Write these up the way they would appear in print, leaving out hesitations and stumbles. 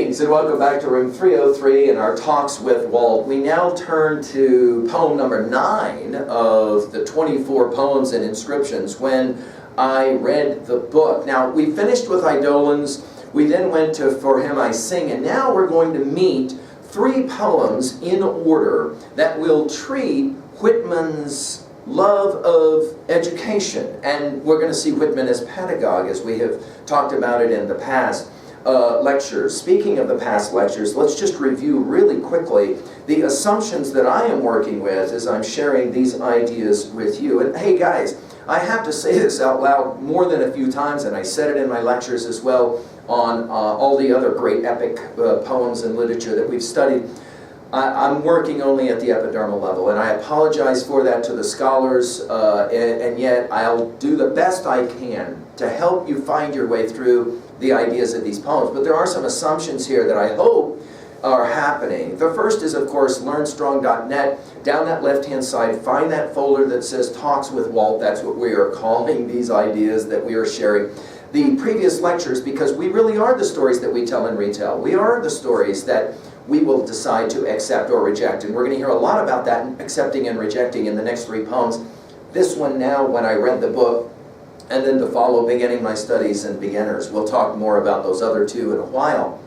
Greetings and welcome back to room 303 in our talks with Walt. We now turn to poem number 9 of the 24 poems and inscriptions when I read the book. Now, we finished with Eidolons, we then went to For Him I Sing, and now we're going to meet 3 poems in order that will treat Whitman's love of education. And we're going to see Whitman as pedagogue, as we have talked about it in the past lectures. Speaking of the past lectures, let's just review really quickly the assumptions that I am working with as I'm sharing these ideas with you. And hey guys, I have to say this out loud more than a few times, and I said it in my lectures as well on all the other great epic poems and literature that we've studied. I'm working only at the epidermal level, and I apologize for that to the scholars, and yet I'll do the best I can to help you find your way through the ideas of these poems. But there are some assumptions here that I hope are happening. The first is, of course, learnstrong.net. Down that left-hand side, find that folder that says Talks with Walt. That's what we are calling these ideas that we are sharing. The previous lectures, because we really are the stories that we tell and retell. We are the stories that we will decide to accept or reject. And we're going to hear a lot about that, accepting and rejecting, in the next 3 poems. This one now, when I read the book, and then to follow Beginning My Studies and Beginners. We'll talk more about those other 2 in a while.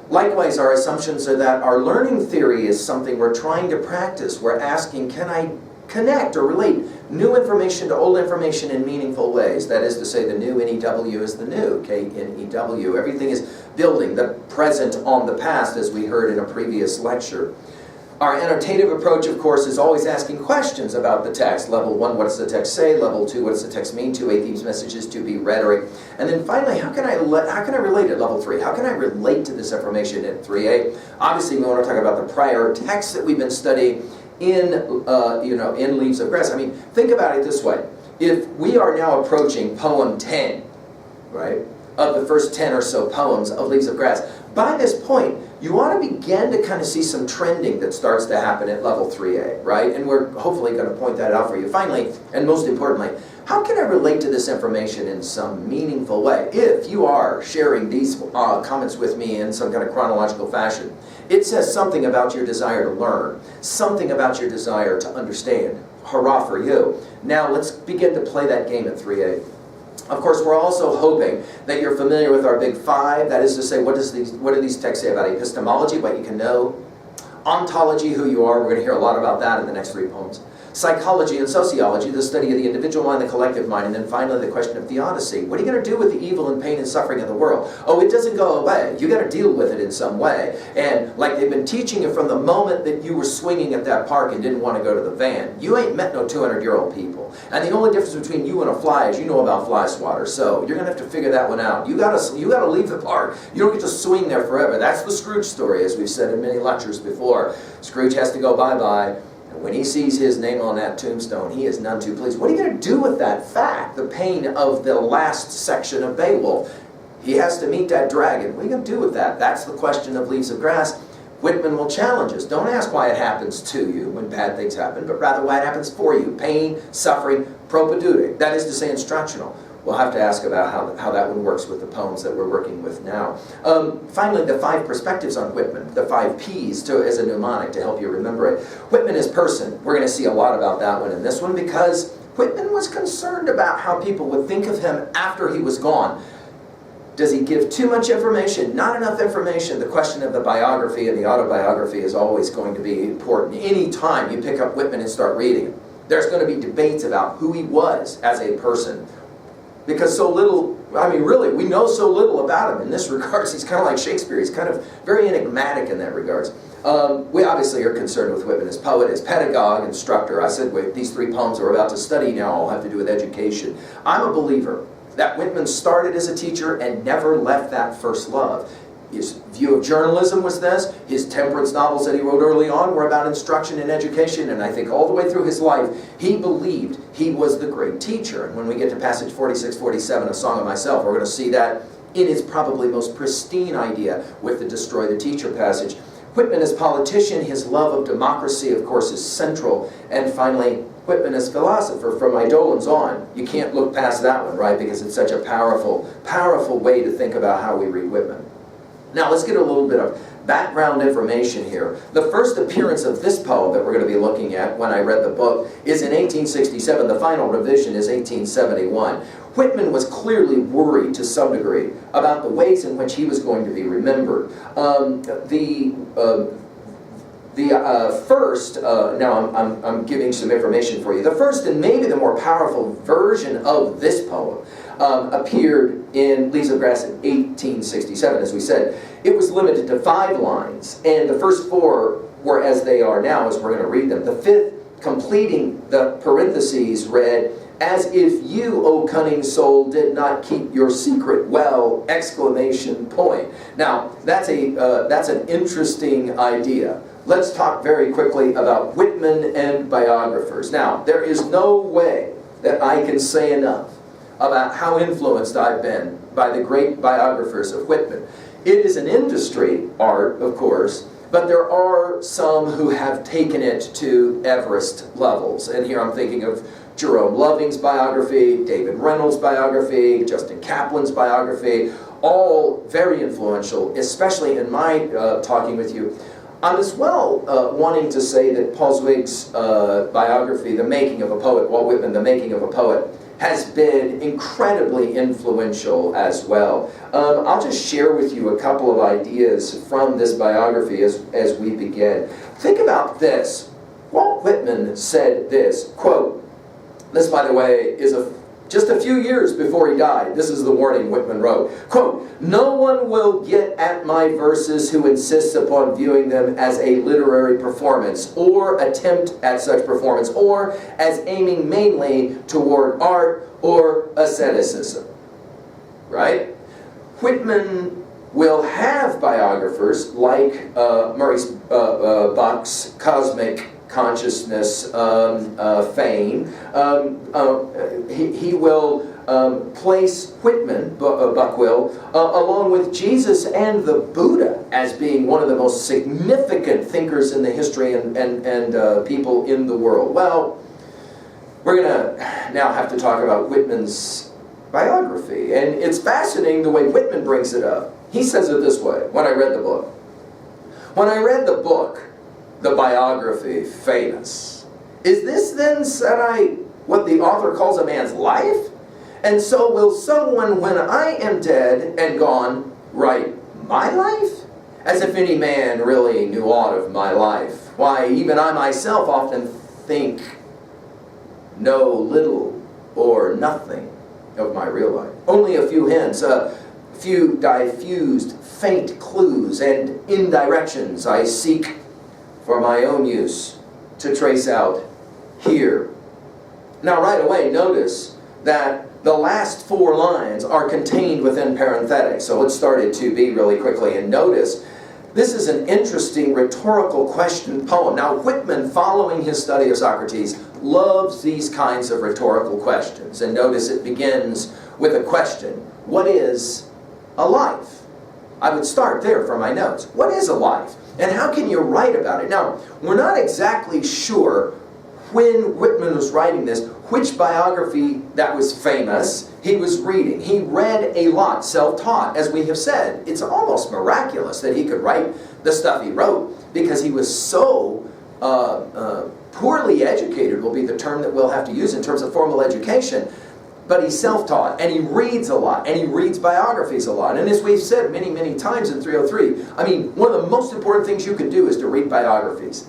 Likewise, our assumptions are that our learning theory is something we're trying to practice. We're asking, can I connect or relate new information to old information in meaningful ways? That is to say, the new N-E-W is the new, K-N-E-W. Everything is building the present on the past, as we heard in a previous lecture. Our annotative approach, of course, is always asking questions about the text. Level 1, what does the text say? Level 2, what does the text mean? 2A, themes, messages. 2B, rhetoric. And then finally, how can I relate at level 3? How can I relate to this information at 3A? Obviously, we want to talk about the prior texts that we've been studying in Leaves of Grass. I mean, think about it this way. If we are now approaching poem 10, right, of the first 10 or so poems of Leaves of Grass, by this point, you ought to begin to kind of see some trending that starts to happen at level 3A, right? And we're hopefully going to point that out for you. Finally, and most importantly, how can I relate to this information in some meaningful way? If you are sharing these comments with me in some kind of chronological fashion, it says something about your desire to learn, something about your desire to understand. Hurrah for you. Now let's begin to play that game at 3A. Of course, we're also hoping that you're familiar with our big 5. That is to say, what do these texts say about epistemology, what you can know? Ontology, who you are. We're going to hear a lot about that in the next 3 poems. Psychology and sociology, the study of the individual mind, the collective mind, and then finally the question of theodicy. What are you going to do with the evil and pain and suffering of the world? Oh, it doesn't go away. You got to deal with it in some way. And like they've been teaching you from the moment that you were swinging at that park and didn't want to go to the van, you ain't met no 200-year-old people. And the only difference between you and a fly is you know about fly swatter. So you're going to have to figure that one out. You got to leave the park. You don't get to swing there forever. That's the Scrooge story, as we've said in many lectures before. Scrooge has to go bye-bye. When he sees his name on that tombstone, he is none too pleased. What are you going to do with that fact, the pain of the last section of Beowulf? He has to meet that dragon. What are you going to do with that? That's the question of Leaves of Grass. Whitman will challenge us. Don't ask why it happens to you when bad things happen, but rather why it happens for you. Pain, suffering, propaedeutic. That is to say, instructional. We'll have to ask about how that one works with the poems that we're working with now. Finally, the 5 perspectives on Whitman, the 5 Ps as a mnemonic to help you remember it. Whitman as person, we're going to see a lot about that one in this one, because Whitman was concerned about how people would think of him after he was gone. Does he give too much information? Not enough information? The question of the biography and the autobiography is always going to be important. Any time you pick up Whitman and start reading him, there's going to be debates about who he was as a person. Because so little, I mean really, we know so little about him in this regards. He's kind of like Shakespeare. He's kind of very enigmatic in that regards. We obviously are concerned with Whitman as poet, as pedagogue, instructor. I said these 3 poems we're about to study now all have to do with education. I'm a believer that Whitman started as a teacher and never left that first love. His view of journalism was this. His temperance novels that he wrote early on were about instruction and education, and I think all the way through his life, he believed he was the great teacher. And when we get to passage 46, 47 of Song of Myself, we're going to see that in its probably most pristine idea with the Destroy the Teacher passage. Whitman as politician, his love of democracy, of course, is central. And finally, Whitman as philosopher, from Eidolons on. You can't look past that one, right? Because it's such a powerful, powerful way to think about how we read Whitman. Now let's get a little bit of background information here. The first appearance of this poem that we're going to be looking at when I read the book is in 1867. The final revision is 1871. Whitman was clearly worried to some degree about the ways in which he was going to be remembered. Now I'm giving some information for you. The first and maybe the more powerful version of this poem appeared in Leaves of Grass in 1867, as we said. It was limited to 5 lines, and the first 4 were as they are now, as we're going to read them. The 5th, completing the parentheses, read, "As if you, O cunning soul, did not keep your secret well!" Exclamation point. Now, that's an interesting idea. Let's talk very quickly about Whitman and biographers. Now, there is no way that I can say enough about how influenced I've been by the great biographers of Whitman. It is an industry, art, of course, but there are some who have taken it to Everest levels. And here I'm thinking of Jerome Loving's biography, David Reynolds' biography, Justin Kaplan's biography, all very influential, especially in my talking with you. I'm as well wanting to say that Paul Zwig's biography, The Making of a Poet, Walt Whitman, The Making of a Poet, has been incredibly influential as well. I'll just share with you a couple of ideas from this biography as we begin. Think about this. Walt Whitman said this, quote, this, by the way, is just a few years before he died. This is the warning Whitman wrote. Quote, "No one will get at my verses who insists upon viewing them as a literary performance, or attempt at such performance, or as aiming mainly toward art or asceticism." Right? Whitman will have biographers like Murray Buck's Cosmic Consciousness fame. He will place Whitman, Buck will, along with Jesus and the Buddha as being one of the most significant thinkers in the history and people in the world. Well, we're going to now have to talk about Whitman's biography. And it's fascinating the way Whitman brings it up. He says it this way, when I read the book. When I read the book, the biography, famous, "Is this then," said I, "what the author calls a man's life? And so will someone, when I am dead and gone, write my life? As if any man really knew aught of my life. Why, even I myself often think know little or nothing of my real life. Only a few hints, a few diffused, faint clues and indirections I seek for my own use to trace out here." Now right away, notice that the last 4 lines are contained within parenthetics. So let's start at 2b really quickly and notice this is an interesting rhetorical question poem. Now Whitman, following his study of Socrates, loves these kinds of rhetorical questions. And notice it begins with a question. What is a life? I would start there for my notes. What is a life? And how can you write about it? Now, we're not exactly sure when Whitman was writing this, which biography that was famous he was reading. He read a lot, self-taught, as we have said. It's almost miraculous that he could write the stuff he wrote because he was so poorly educated, will be the term that we'll have to use in terms of formal education. But he's self-taught, and he reads a lot, and he reads biographies a lot. And as we've said many, many times in 303, I mean, one of the most important things you can do is to read biographies.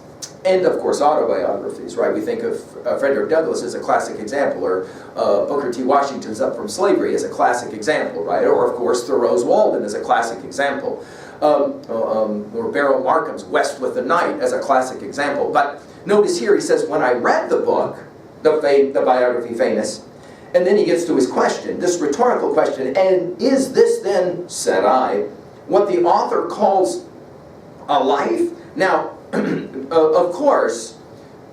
And, of course, autobiographies, right? We think of Frederick Douglass as a classic example, or Booker T. Washington's Up From Slavery as a classic example, right? Or, of course, Thoreau's Walden as a classic example. Or Beryl Markham's West with the Night as a classic example. But notice here he says, when I read the book, the biography famous, and then he gets to his question, this rhetorical question, and is this then, said I, what the author calls a life? Now, of course,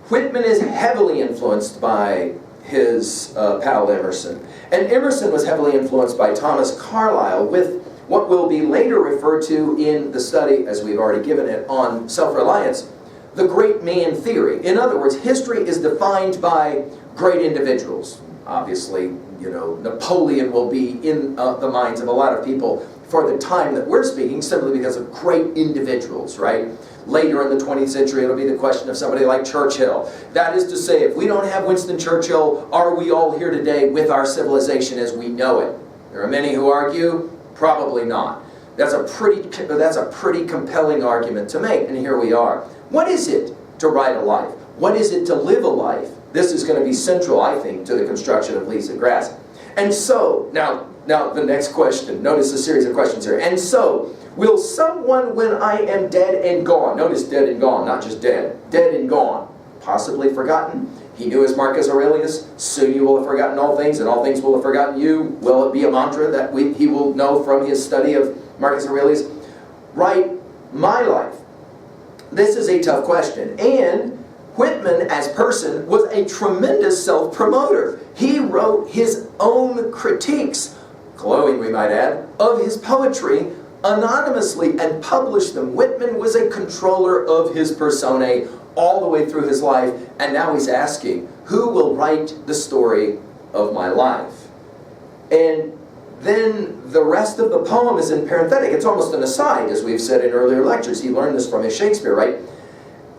Whitman is heavily influenced by his pal Emerson. And Emerson was heavily influenced by Thomas Carlyle with what will be later referred to in the study, as we've already given it, on self-reliance, the great man theory. In other words, history is defined by great individuals. Obviously, you know, Napoleon will be in the minds of a lot of people for the time that we're speaking, simply because of great individuals, right? Later in the 20th century, it'll be the question of somebody like Churchill. That is to say, if we don't have Winston Churchill, are we all here today with our civilization as we know it? There are many who argue, probably not. That's a pretty compelling argument to make, and here we are. What is it to write a life? What is it to live a life? This is going to be central, I think, to the construction of Leaves of Grass. And so, now the next question. Notice a series of questions here. And so, will someone when I am dead and gone, notice dead and gone, not just dead, dead and gone, possibly forgotten? He knew as Marcus Aurelius, soon you will have forgotten all things, and all things will have forgotten you. Will it be a mantra that he will know from his study of Marcus Aurelius? Write my life. This is a tough question. And Whitman, as person, was a tremendous self-promoter. He wrote his own critiques, glowing we might add, of his poetry anonymously and published them. Whitman was a controller of his personae all the way through his life, and now he's asking, who will write the story of my life? And then the rest of the poem is in parenthetic. It's almost an aside, as we've said in earlier lectures. He learned this from his Shakespeare, right?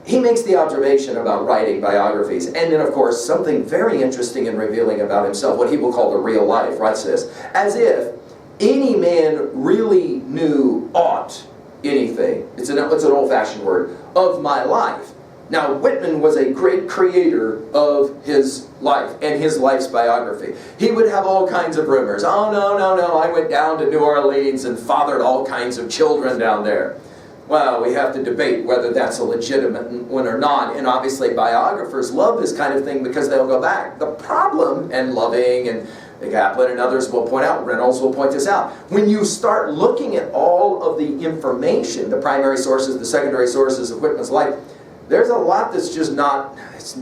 He makes the observation about writing biographies, and then, of course, something very interesting and revealing about himself, what he will call the real life, writes this, as if any man really knew aught, anything, it's an old-fashioned word, of my life. Now, Whitman was a great creator of his life and his life's biography. He would have all kinds of rumors. Oh, no, I went down to New Orleans and fathered all kinds of children down there. Well, we have to debate whether that's a legitimate one or not, and obviously biographers love this kind of thing because they'll go back. The problem, and Loving and Kaplan and others will point out, Reynolds will point this out, when you start looking at all of the information, the primary sources, the secondary sources of Whitman's life, there's a lot that's just not, it's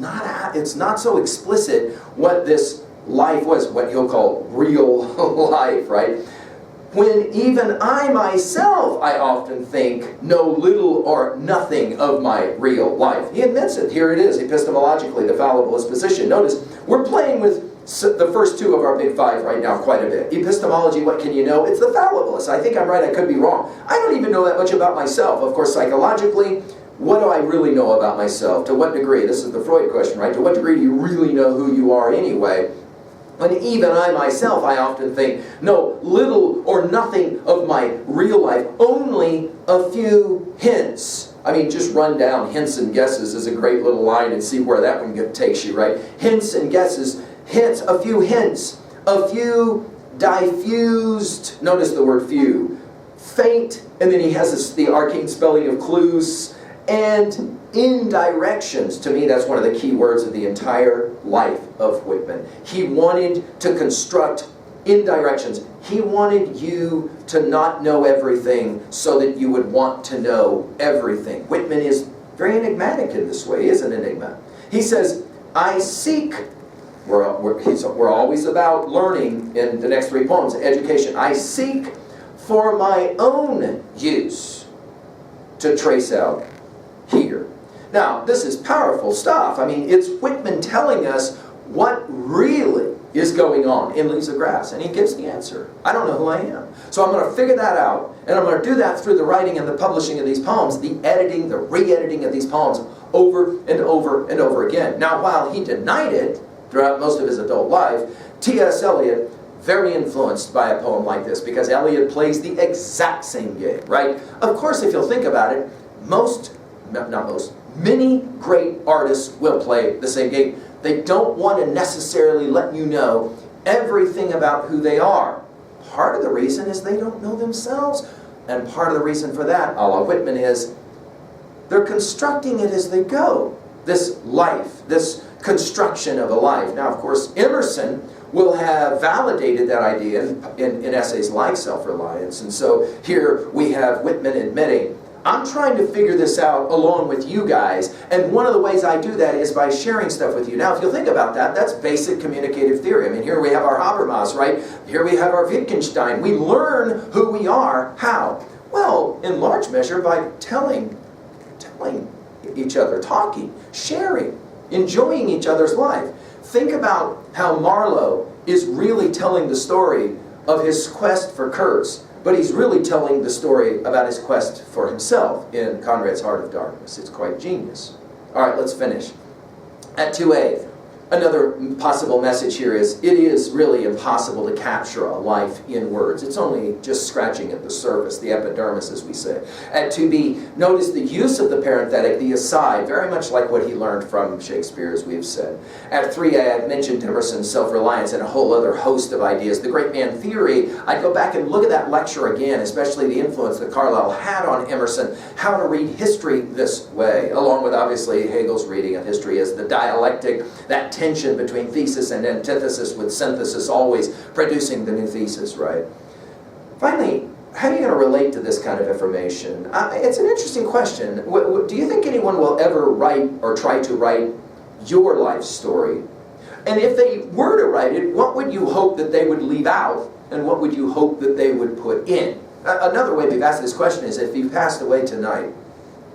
not so explicit what this life was, what he'll call real life, right? When even I myself, I often think, know little or nothing of my real life. He admits it. Here it is, epistemologically, the fallibilist position. Notice, we're playing with the first two of our big five right now quite a bit. Epistemology, what can you know? It's the fallibilist. I think I'm right, I could be wrong. I don't even know that much about myself. Of course, psychologically, what do I really know about myself? To what degree? This is the Freud question, right? To what degree do you really know who you are anyway? When even I myself, I often think, know little or nothing of my real life, only a few hints. I mean, just run down hints and guesses is a great little line and see where that one takes you, right? Hints and guesses, hints, a few diffused, notice the word few, faint, and then he has the arcane spelling of clues, and indirections. To me, that's one of the key words of the entire life of Whitman. He wanted to construct indirections. He wanted you to not know everything so that you would want to know everything. Whitman is very enigmatic in this way. He is an enigma. He says, I seek, we're always about learning in the next three poems, education. I seek for my own use to trace out here. Now, this is powerful stuff. I mean, it's Whitman telling us what really is going on in Leaves of Grass, and he gives the answer. I don't know who I am. So I'm going to figure that out, and I'm going to do that through the writing and the publishing of these poems, the editing, the re-editing of these poems over and over and over again. Now, while he denied it throughout most of his adult life, T.S. Eliot, very influenced by a poem like this, because Eliot plays the exact same game, right? Of course, if you'll think about it, many great artists will play the same game. They don't want to necessarily let you know everything about who they are. Part of the reason is they don't know themselves. And part of the reason for that, a la Whitman, is they're constructing it as they go. This life, this construction of a life. Now, of course, Emerson will have validated that idea in essays like Self-Reliance. And so here we have Whitman admitting, I'm trying to figure this out along with you guys, and one of the ways I do that is by sharing stuff with you. Now, if you'll think about that, that's basic communicative theory. I mean, here we have our Habermas, right? Here we have our Wittgenstein. We learn who we are. How? Well, in large measure by telling each other, talking, sharing, enjoying each other's life. Think about how Marlowe is really telling the story of his quest for Kurtz. but he's really telling the story about his quest for himself in Conrad's Heart of Darkness. It's quite genius. All right, let's finish. At 2a, another possible message here is, it is really impossible to capture a life in words. It's only just scratching at the surface, the epidermis, as we say. At 2b, notice the use of the parenthetic, the aside, very much like what he learned from Shakespeare, as we've said. At 3a, I've mentioned Emerson's self-reliance and a whole other host of ideas. The great man theory, I'd go back and look at that lecture again, especially the influence that Carlyle had on Emerson, how to read history this way, along with obviously Hegel's reading of history as the dialectic, that tension between thesis and antithesis, with synthesis always producing the new thesis, right? Finally, how are you going to relate to this kind of information? It's an interesting question. Do you think anyone will ever write or try to write your life story? And if they were to write it, what would you hope that they would leave out, and what would you hope that they would put in? Another way we've asked this question is, if you passed away tonight,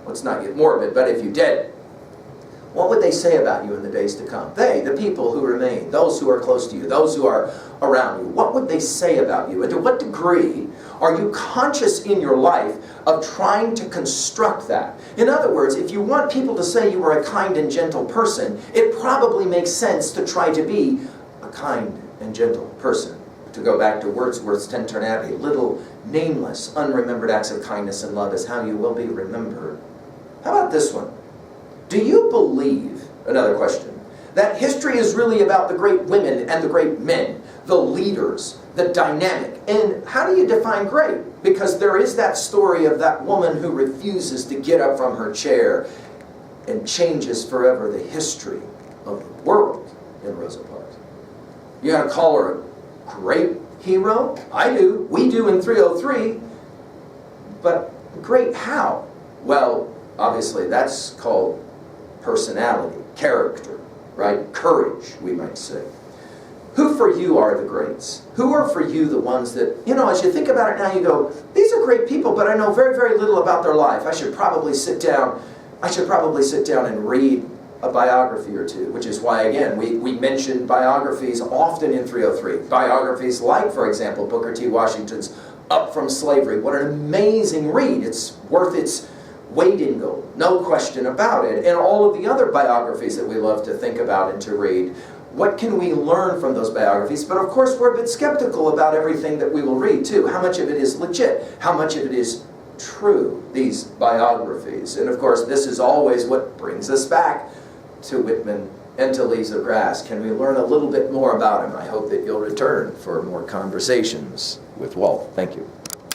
let's not get morbid, but if you did, what would they say about you in the days to come? They, the people who remain, those who are close to you, those who are around you, what would they say about you? And to what degree are you conscious in your life of trying to construct that? In other words, if you want people to say you are a kind and gentle person, it probably makes sense to try to be a kind and gentle person. To go back to Wordsworth's Tintern Abbey, little nameless, unremembered acts of kindness and love is how you will be remembered. How about this one? Do you believe, another question, that history is really about the great women and the great men, the leaders, the dynamic? And how do you define great? Because there is that story of that woman who refuses to get up from her chair and changes forever the history of the world in Rosa Parks. You're going to call her a great hero? I do. We do in 303. But great how? Well, obviously that's called personality, character, right? Courage, we might say. Who for you are the greats? Who are for you the ones that, as you think about it now, you go, these are great people, but I know very, very little about their life. I should probably sit down and read a biography or two, which is why, again, we mention biographies often in 303. Biographies like, for example, Booker T. Washington's Up From Slavery. What an amazing read. It's worth its weight in gold, no question about it. And all of the other biographies that we love to think about and to read. What can we learn from those biographies? But of course, we're a bit skeptical about everything that we will read, too. How much of it is legit? How much of it is true, these biographies? And of course, this is always what brings us back to Whitman and to Leaves of Grass. Can we learn a little bit more about him? I hope that you'll return for more conversations with Walt. Thank you.